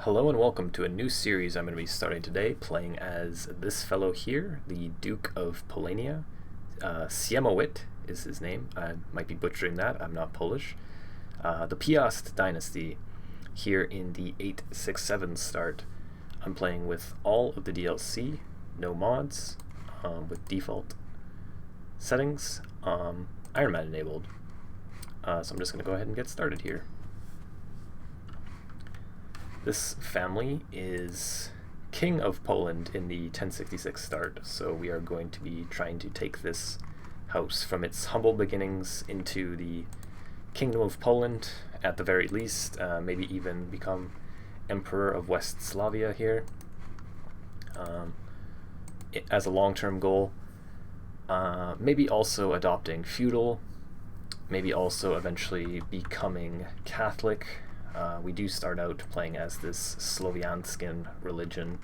Hello and welcome to a new series I'm going to be starting today, playing as this fellow here, the Duke of Polania. Siemowit is his name. I might be butchering that, I'm not Polish. The Piast dynasty here in the 867 start. I'm playing with all of the DLC, no mods, with default settings, Iron Man enabled. So I'm just going to go ahead and get started here. This family is King of Poland in the 1066 start, so we are going to be trying to take this house from its humble beginnings into the Kingdom of Poland, at the very least, maybe even become Emperor of West Slavia here as a long-term goal. Maybe also adopting feudal, maybe also eventually becoming Catholic. We do start out playing as this Slovianskin religion,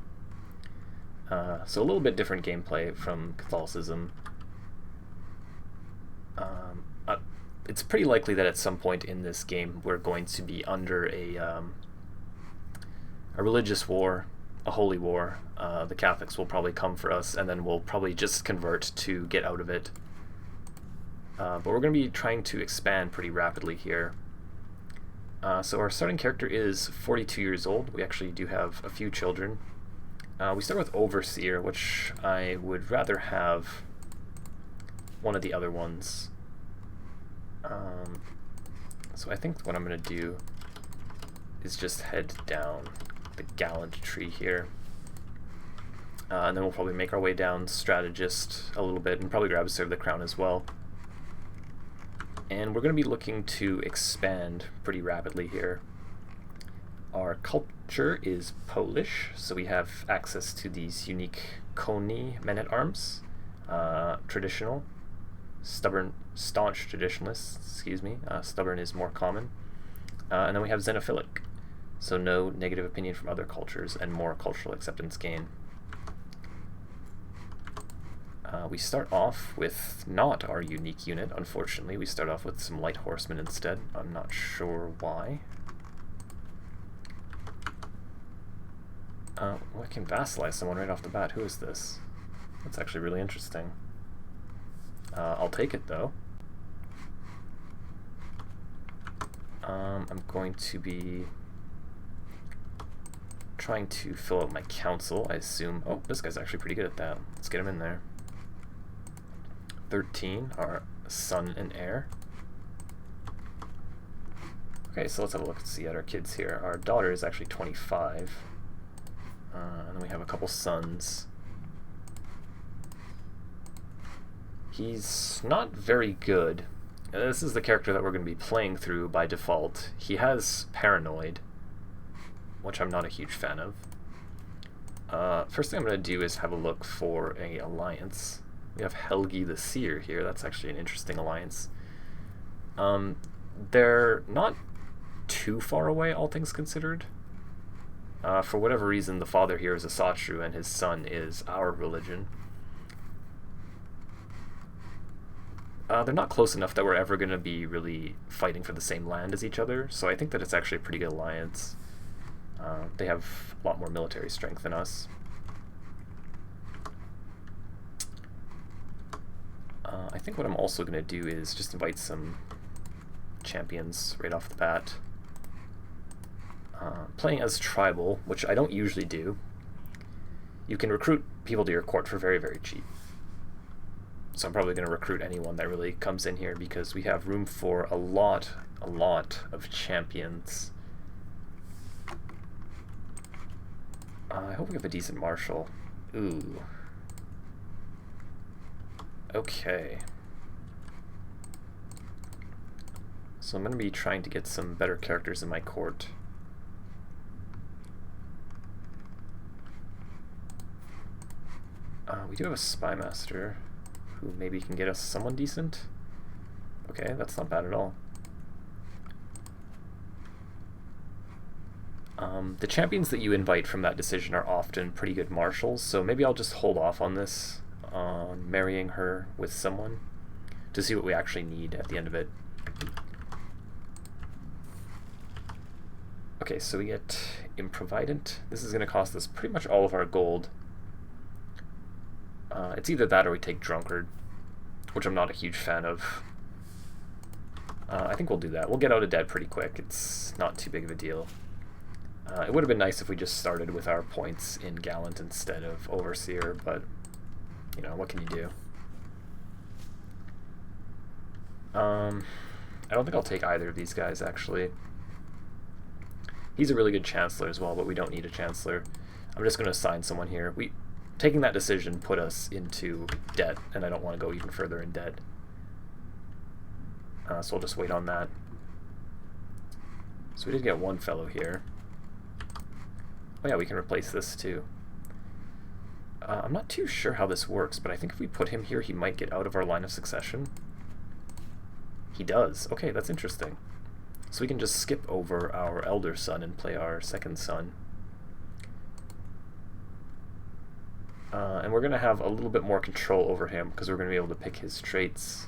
so a little bit different gameplay from Catholicism. It's pretty likely that at some point in this game we're going to be under a religious war, a holy war. The Catholics will probably come for us, and then we'll probably just convert to get out of it. But we're going to be trying to expand pretty rapidly here. So our starting character is 42 years old. We actually do have a few children. We start with Overseer, which I would rather have one of the other ones. So I think what I'm going to do is just head down the Gallant tree here. And then we'll probably make our way down Strategist a little bit and probably grab Serve the Crown as well. And we're going to be looking to expand pretty rapidly here. Our culture is Polish, so we have access to these unique Koni men-at-arms, traditional, stubborn, staunch traditionalists, stubborn is more common. And then we have xenophilic, so no negative opinion from other cultures and more cultural acceptance gain. We start off with not our unique unit, unfortunately. We start off with some light horsemen instead. I'm not sure why. I can vassalize someone right off the bat. Who is this? That's actually really interesting. I'll take it, though. I'm going to be trying to fill out my council, I assume. Oh, this guy's actually pretty good at that. Let's get him in there. 13, our son and heir. Okay, so let's have a look at our kids here. Our daughter is actually 25. And then we have a couple sons. He's not very good. This is the character that we're going to be playing through by default. He has paranoid, which I'm not a huge fan of. First thing I'm going to do is have a look for an alliance. We have Helgi the Seer here. That's actually an interesting alliance. They're not too far away, all things considered. For whatever reason, the father here is a Satru and his son is our religion. They're not close enough that we're ever going to be really fighting for the same land as each other, so I think that it's actually a pretty good alliance. They have a lot more military strength than us. I think what I'm also going to do is just invite some champions right off the bat. Playing as tribal, which I don't usually do, you can recruit people to your court for very, very cheap. So I'm probably going to recruit anyone that really comes in here because we have room for a lot of champions. I hope we have a decent marshal. Ooh. Okay. So I'm going to be trying to get some better characters in my court. We do have a spy master who maybe can get us someone decent. Okay, that's not bad at all. The champions that you invite from that decision are often pretty good marshals, so maybe I'll just hold off on this, on marrying her with someone, to see what we actually need at the end of it. Okay, so we get Improvident. This is going to cost us pretty much all of our gold. It's either that or we take Drunkard, which I'm not a huge fan of. I think we'll do that. We'll get out of debt pretty quick. It's not too big of a deal. It would have been nice if we just started with our points in Gallant instead of Overseer, but, you know, what can you do? I don't think I'll take either of these guys, actually. He's a really good Chancellor as well, but we don't need a Chancellor. I'm just going to assign someone here. Taking that decision put us into debt, and I don't want to go even further in debt. So we'll just wait on that. So we did get one fellow here. Oh yeah, we can replace this too. I'm not too sure how this works, but I think if we put him here, he might get out of our line of succession. He does. Okay, that's interesting. So we can just skip over our elder son and play our second son. And we're going to have a little bit more control over him because we're going to be able to pick his traits.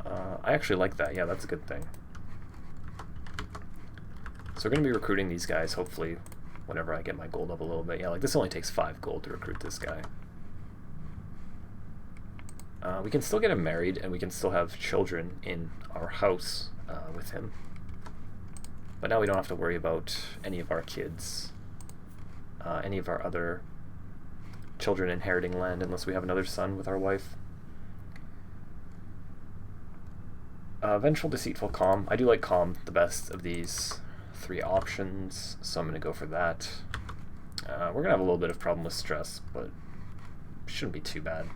I actually like that. Yeah, that's a good thing. So we're going to be recruiting these guys, hopefully, whenever I get my gold up a little bit. Yeah, like this only takes 5 gold to recruit this guy. We can still get him married, and we can still have children in our house with him. But now we don't have to worry about any of our kids, any of our other children inheriting land, unless we have another son with our wife. Vengeful, Deceitful, Calm. I do like Calm the best of these 3 options, so I'm going to go for that. We're going to have a little bit of problem with stress, but shouldn't be too bad.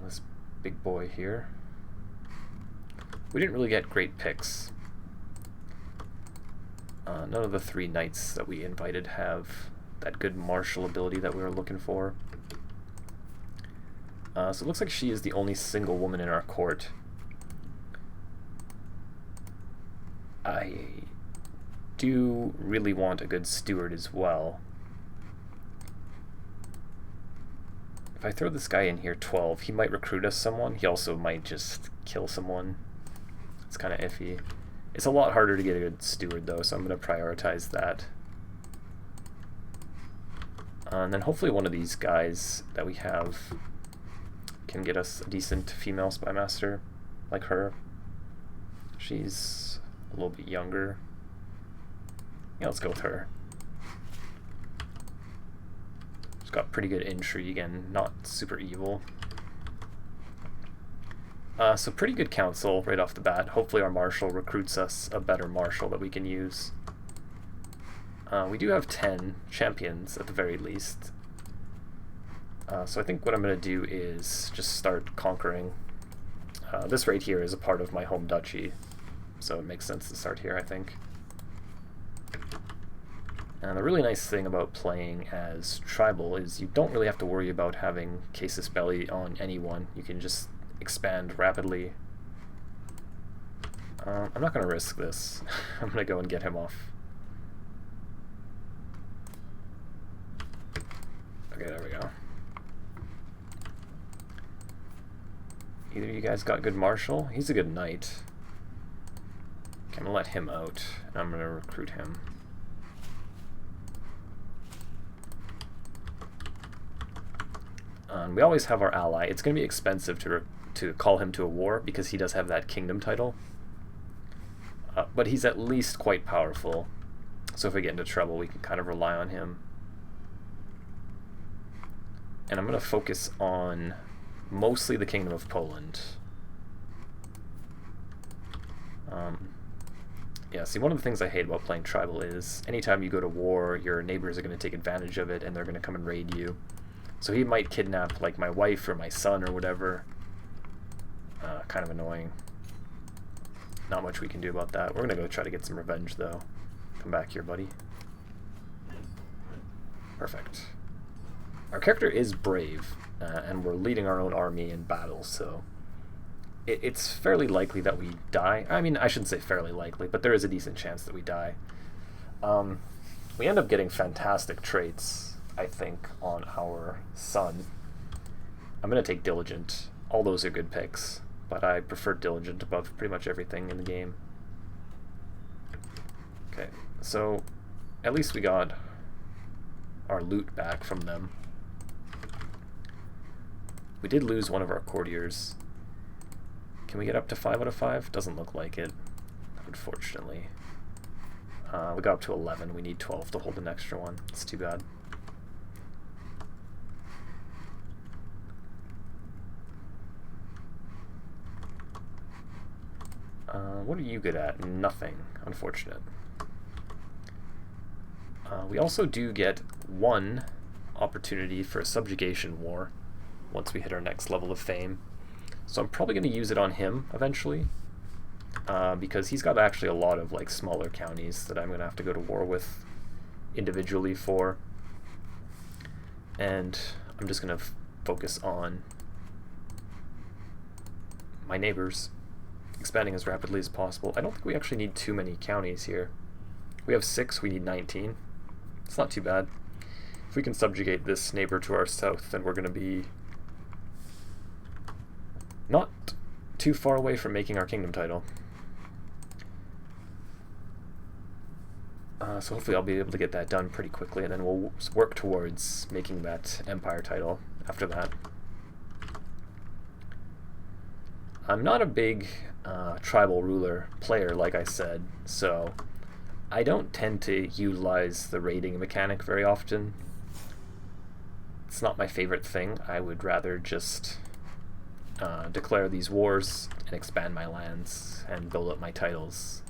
This big boy here. We didn't really get great picks. None of the 3 knights that we invited have that good martial ability that we were looking for. So it looks like she is the only single woman in our court. I do really want a good steward as well. If I throw this guy in here, 12, he might recruit us someone. He also might just kill someone. It's kind of iffy. It's a lot harder to get a good steward, though, so I'm going to prioritize that. And then hopefully one of these guys that we have can get us a decent female spymaster like her. She's a little bit younger. Yeah, let's go with her. She's got pretty good intrigue and not super evil. So pretty good council right off the bat. Hopefully our marshal recruits us a better marshal that we can use. We do have 10 champions at the very least. So I think what I'm going to do is just start conquering. This right here is a part of my home duchy, so it makes sense to start here, I think. And the really nice thing about playing as tribal is you don't really have to worry about having casus belli on anyone. You can just expand rapidly. I'm not going to risk this. I'm going to go and get him off. Okay, there we go. Either of you guys got good marshal? He's a good knight. Okay, I'm going to let him out, and I'm going to recruit him. We always have our ally. It's going to be expensive to call him to a war because he does have that kingdom title. But he's at least quite powerful. So if we get into trouble, we can kind of rely on him. And I'm going to focus on mostly the Kingdom of Poland. Yeah, see, one of the things I hate about playing tribal is anytime you go to war, your neighbors are going to take advantage of it and they're going to come and raid you. So he might kidnap, like, my wife or my son or whatever. Kind of annoying. Not much we can do about that. We're going to go try to get some revenge, though. Come back here, buddy. Perfect. Our character is brave, and we're leading our own army in battle, so it's fairly likely that we die. I mean, I shouldn't say fairly likely, but there is a decent chance that we die. We end up getting fantastic traits, I think, on our son. I'm going to take Diligent. All those are good picks, but I prefer Diligent above pretty much everything in the game. Okay, so at least we got our loot back from them. We did lose one of our courtiers. Can we get up to 5 out of 5? Doesn't look like it, unfortunately. We got up to 11. We need 12 to hold an extra one. It's too bad. What are you good at? Nothing. Unfortunate. We also do get one opportunity for a subjugation war once we hit our next level of fame. So I'm probably going to use it on him eventually, because he's got actually a lot of like smaller counties that I'm going to have to go to war with individually for. And I'm just going to focus on my neighbors, expanding as rapidly as possible. I don't think we actually need too many counties here. We have 6, we need 19. It's not too bad. If we can subjugate this neighbor to our south, then we're going to be not too far away from making our kingdom title. So hopefully I'll be able to get that done pretty quickly, and then we'll work towards making that empire title after that. I'm not a big tribal ruler player, like I said, so I don't tend to utilize the raiding mechanic very often. It's not my favorite thing. I would rather just declare these wars and expand my lands and build up my titles.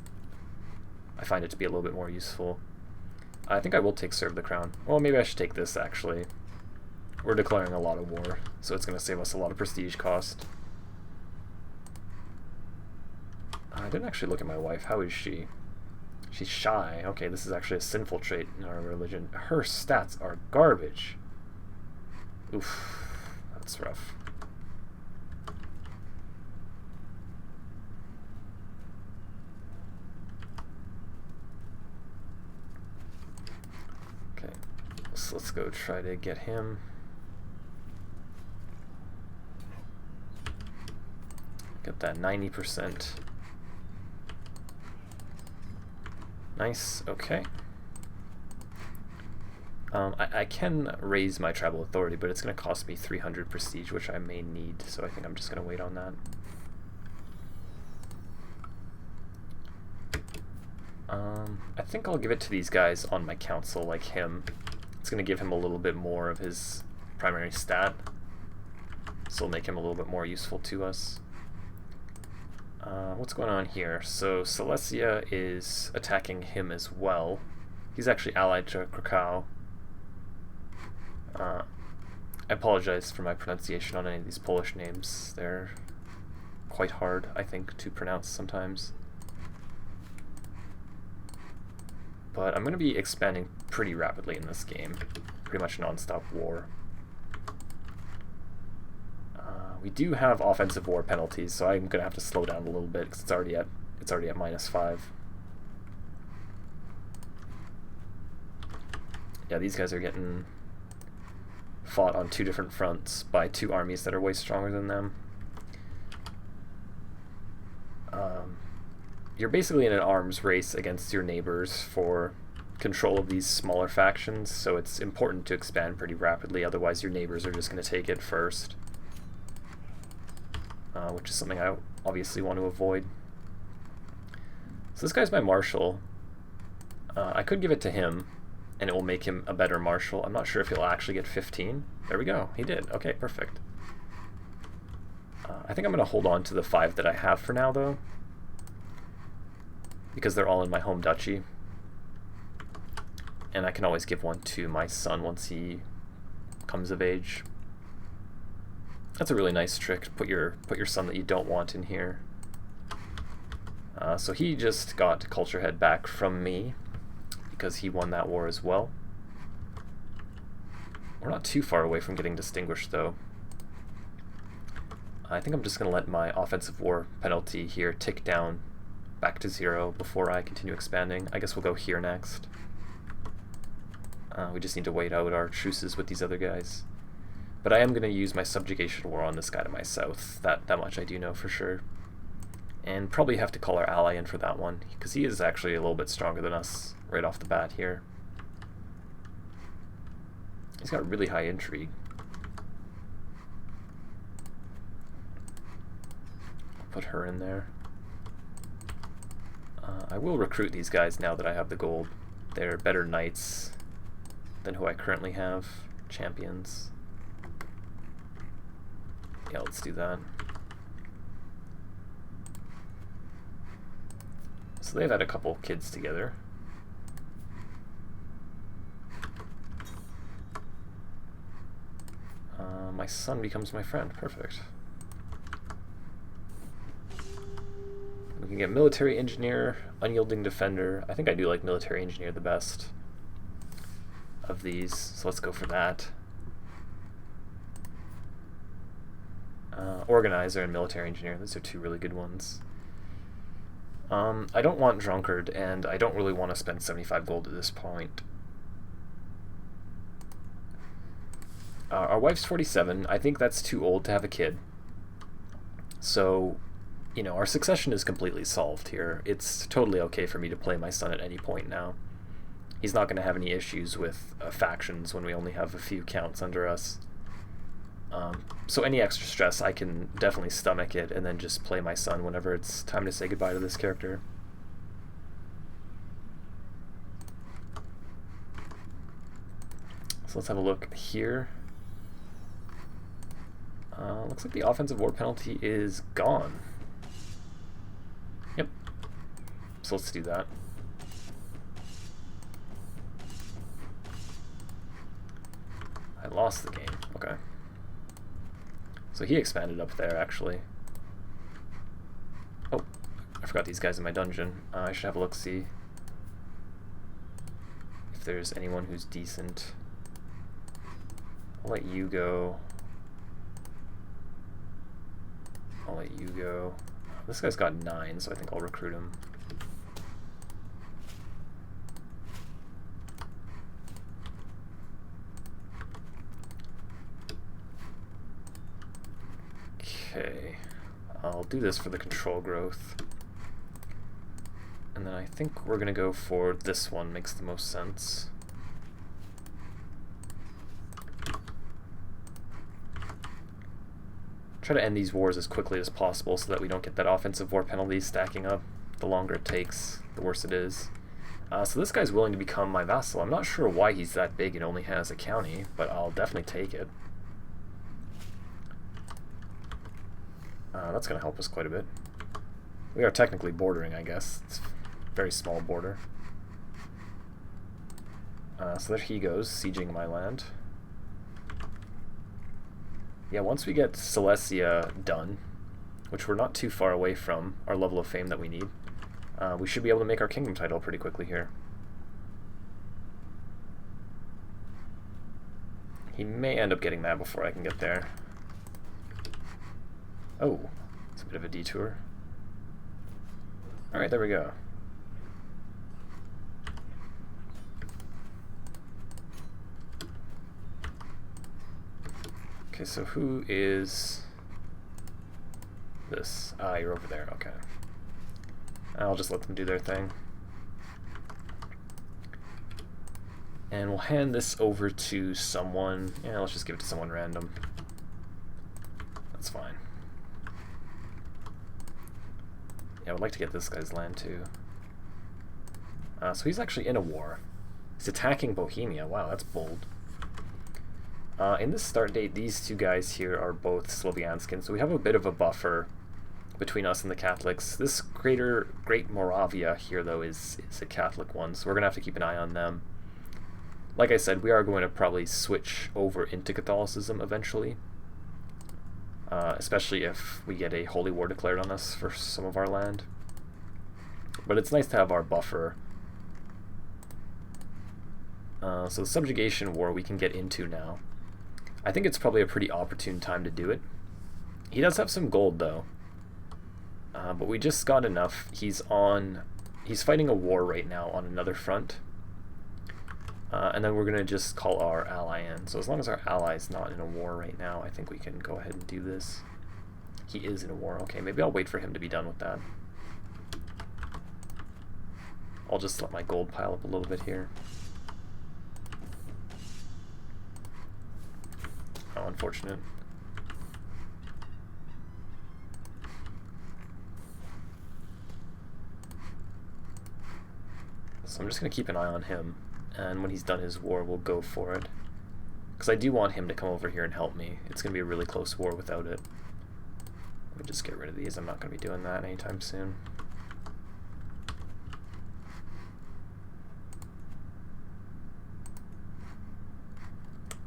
I find it to be a little bit more useful. I think I will take Serve the Crown. Well, maybe I should take this, actually. We're declaring a lot of war, so it's going to save us a lot of prestige cost. I didn't actually look at my wife. How is she? She's shy. Okay, this is actually a sinful trait in our religion. Her stats are garbage. Oof, that's rough. Okay, so let's go try to get him. Get that 90%. Nice, okay. I can raise my tribal authority, but it's going to cost me 300 prestige, which I may need, so I think I'm just going to wait on that. I think I'll give it to these guys on my council, like him. It's going to give him a little bit more of his primary stat, so it'll make him a little bit more useful to us. What's going on here? So Silesia is attacking him as well. He's actually allied to Krakow. I apologize for my pronunciation on any of these Polish names. They're quite hard, I think, to pronounce sometimes. But I'm going to be expanding pretty rapidly in this game. Pretty much non-stop war. We do have offensive war penalties, so I'm gonna have to slow down a little bit because it's already at -5. Yeah, these guys are getting fought on 2 different fronts by 2 armies that are way stronger than them. You're basically in an arms race against your neighbors for control of these smaller factions, so it's important to expand pretty rapidly, otherwise your neighbors are just going to take it first. Which is something I obviously want to avoid. So this guy's my marshal. I could give it to him, and it will make him a better marshal. I'm not sure if he'll actually get 15. There we go, he did. Okay, perfect. I think I'm going to hold on to the 5 that I have for now, though, because they're all in my home duchy. And I can always give one to my son once he comes of age. That's a really nice trick. Put your son that you don't want in here. So he just got Culture Head back from me because he won that war as well. We're not too far away from getting distinguished, though. I think I'm just going to let my offensive war penalty here tick down back to 0 before I continue expanding. I guess we'll go here next. We just need to wait out our truces with these other guys. But I am going to use my subjugation war on this guy to my south. That much I do know for sure. And probably have to call our ally in for that one, because he is actually a little bit stronger than us right off the bat here. He's got really high intrigue. Put her in there. I will recruit these guys now that I have the gold. They're better knights than who I currently have. Champions. Yeah, let's do that. So they've had a couple kids together. My son becomes my friend. Perfect. We can get military engineer, unyielding defender. I think I do like military engineer the best of these, so let's go for that. Organizer and military engineer, those are two really good ones. I don't want drunkard, and I don't really want to spend 75 gold at this point. Our wife's 47. I think that's too old to have a kid. So, you know, our succession is completely solved here. It's totally okay for me to play my son at any point now. He's not going to have any issues with factions when we only have a few counts under us. So any extra stress, I can definitely stomach it and then just play my son whenever it's time to say goodbye to this character. So let's have a look here. Looks like the offensive war penalty is gone. Yep. So let's do that. I lost the game. Okay. So he expanded up there, actually. Oh, I forgot these guys in my dungeon. I should have a look-see if there's anyone who's decent. I'll let you go. I'll let you go. This guy's got 9, so I think I'll recruit him. Okay, I'll do this for the control growth. And then I think we're gonna go for this one, makes the most sense. Try to end these wars as quickly as possible so that we don't get that offensive war penalty stacking up. The longer it takes, the worse it is. So this guy's willing to become my vassal. I'm not sure why he's that big and only has a county, but I'll definitely take it. That's going to help us quite a bit. We are technically bordering, I guess. It's a very small border. So there he goes, sieging my land. Yeah, once we get Silesia done, which we're not too far away from our level of fame that we need, we should be able to make our kingdom title pretty quickly here. He may end up getting that before I can get there. Oh, it's a bit of a detour. Alright, there we go. Okay, so who is this? Ah, you're over there, okay. I'll just let them do their thing. And we'll hand this over to someone. Yeah, let's just give it to someone random. That's fine. Yeah, I would like to get this guy's land too. So he's actually in a war. He's attacking Bohemia. Wow, that's bold. In this start date, these two guys here are both Slovianskin, so we have a bit of a buffer between us and the Catholics. This Great Moravia here, though, is a Catholic one, so we're going to have to keep an eye on them. Like I said, we are going to probably switch over into Catholicism eventually, especially if we get a holy war declared on us for some of our land. But it's nice to have our buffer. So the subjugation war we can get into now. I think it's probably a pretty opportune time to do it. He does have some gold, though. But we just got enough. He's fighting a war right now on another front. And then we're going to just call our ally in. So as long as our ally's not in a war right now, I think we can go ahead and do this. He is in a war. Okay, maybe I'll wait for him to be done with that. I'll just let my gold pile up a little bit here. How unfortunate. So I'm just going to keep an eye on him, and when he's done his war, we'll go for it. Because I do want him to come over here and help me. It's going to be a really close war without it. Let me just get rid of these. I'm not going to be doing that anytime soon.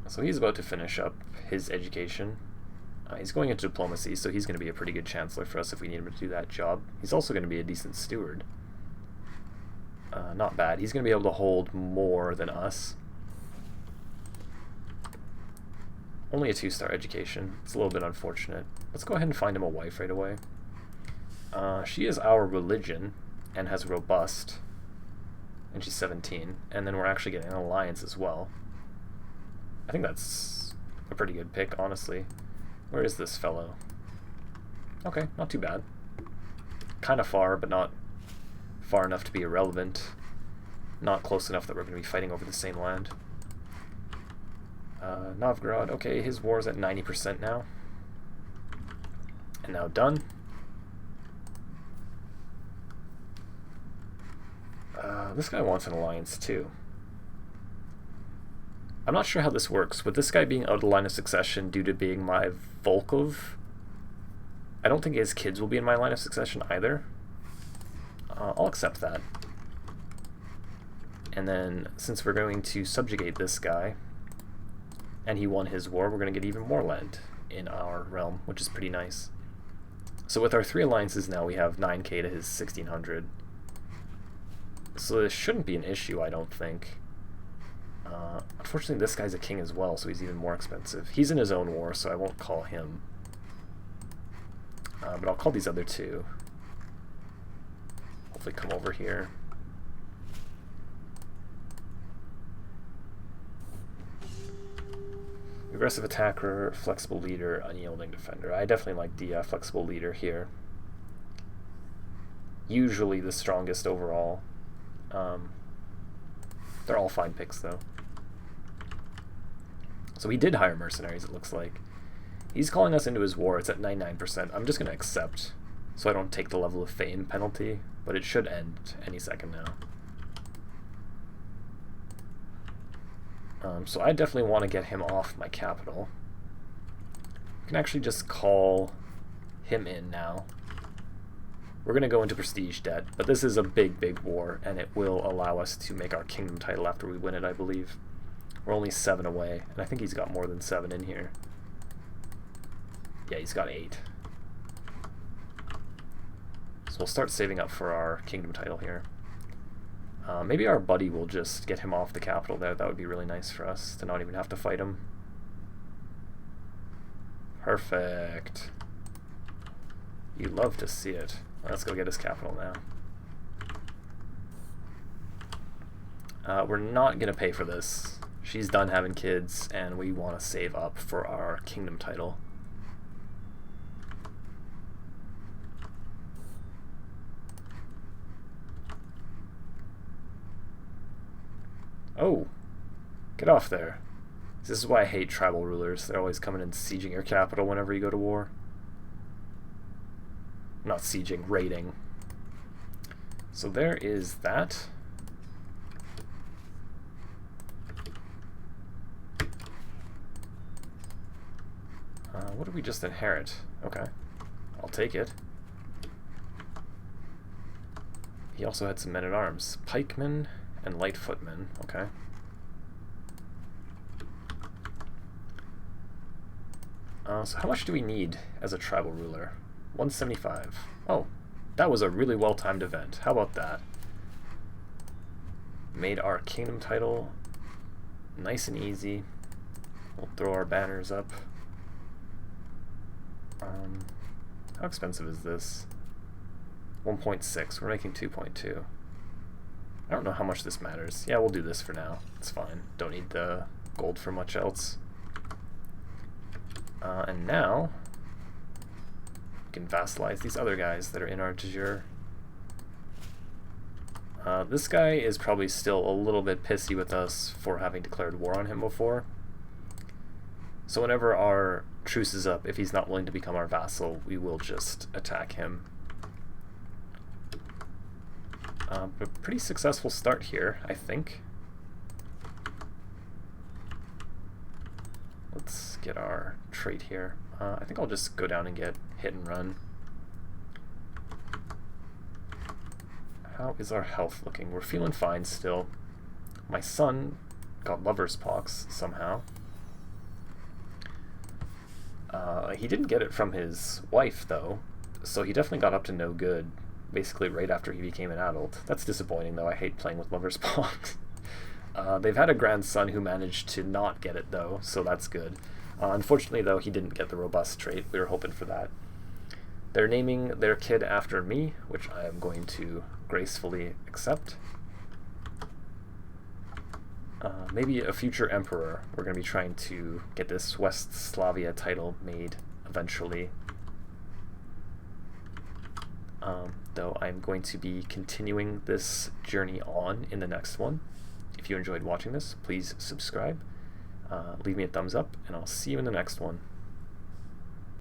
So he's about to finish up his education. He's going into diplomacy, so he's going to be a pretty good chancellor for us if we need him to do that job. He's also going to be a decent steward. Not bad. He's going to be able to hold more than us. Only a 2-star education. It's a little bit unfortunate. Let's go ahead and find him a wife right away. She is our religion and has robust. And she's 17. And then we're actually getting an alliance as well. I think that's a pretty good pick, honestly. Where is this fellow? Okay, not too bad. Kind of far, but not far enough to be irrelevant. Not close enough that we're going to be fighting over the same land. Novgorod, okay, his war's at 90% now. And now done. This guy wants an alliance too. I'm not sure how this works. With this guy being out of the line of succession due to being my Volkov, I don't think his kids will be in my line of succession either. I'll accept that. And then, since we're going to subjugate this guy, and he won his war, we're going to get even more land in our realm, which is pretty nice. So with our 3 alliances now, we have 9k to his 1600. So this shouldn't be an issue, I don't think. Unfortunately, this guy's a king as well, so he's even more expensive. He's in his own war, so I won't call him. But I'll call these other 2. Hopefully come over here. Aggressive attacker, flexible leader, unyielding defender. I definitely like the flexible leader here. Usually the strongest overall. They're all fine picks though. So he did hire mercenaries, it looks like. He's calling us into his war. It's at 99%. I'm just going to accept so I don't take the level of fame penalty, but it should end any second now. So I definitely want to get him off my capital. I can actually just call him in now. We're going to go into prestige debt, but this is a big, big war, and it will allow us to make our kingdom title after we win it, I believe. We're only 7 away, and I think he's got more than 7 in here. Yeah, he's got 8. So we'll start saving up for our kingdom title here. Maybe our buddy will just get him off the capital there. That would be really nice for us to not even have to fight him. Perfect. You love to see it. Let's go get his capital now. We're not going to pay for this. She's done having kids, and we want to save up for our kingdom title. Oh, get off there. This is why I hate tribal rulers. They're always coming and sieging your capital whenever you go to war. Not sieging, raiding. So there is that. What did we just inherit? Okay, I'll take it. He also had some men-at-arms. Pikemen and light footmen, okay. So how much do we need as a tribal ruler? 175. Oh, that was a really well-timed event. How about that? Made our kingdom title nice and easy. We'll throw our banners up. How expensive is this? 1.6. We're making 2.2. I don't know how much this matters. Yeah, we'll do this for now. It's fine. Don't need the gold for much else. And now, can vassalize these other guys that are in our de jure. This guy is probably still a little bit pissy with us for having declared war on him before. So whenever our truce is up, if he's not willing to become our vassal, we will just attack him. But a pretty successful start here, I think. Let's get our trait here. I think I'll just go down and get hit and run. How is our health looking? We're feeling fine still. My son got lover's pox somehow. He didn't get it from his wife, though, so he definitely got up to no good, basically right after he became an adult. That's disappointing, though. I hate playing with lover's pox. They've had a grandson who managed to not get it, though, so that's good. Unfortunately, though, he didn't get the robust trait. We were hoping for that. They're naming their kid after me, which I am going to gracefully accept. Maybe a future emperor. We're going to be trying to get this West Slavia title made eventually. Though I'm going to be continuing this journey on in the next one. If you enjoyed watching this, please subscribe, leave me a thumbs up, and I'll see you in the next one.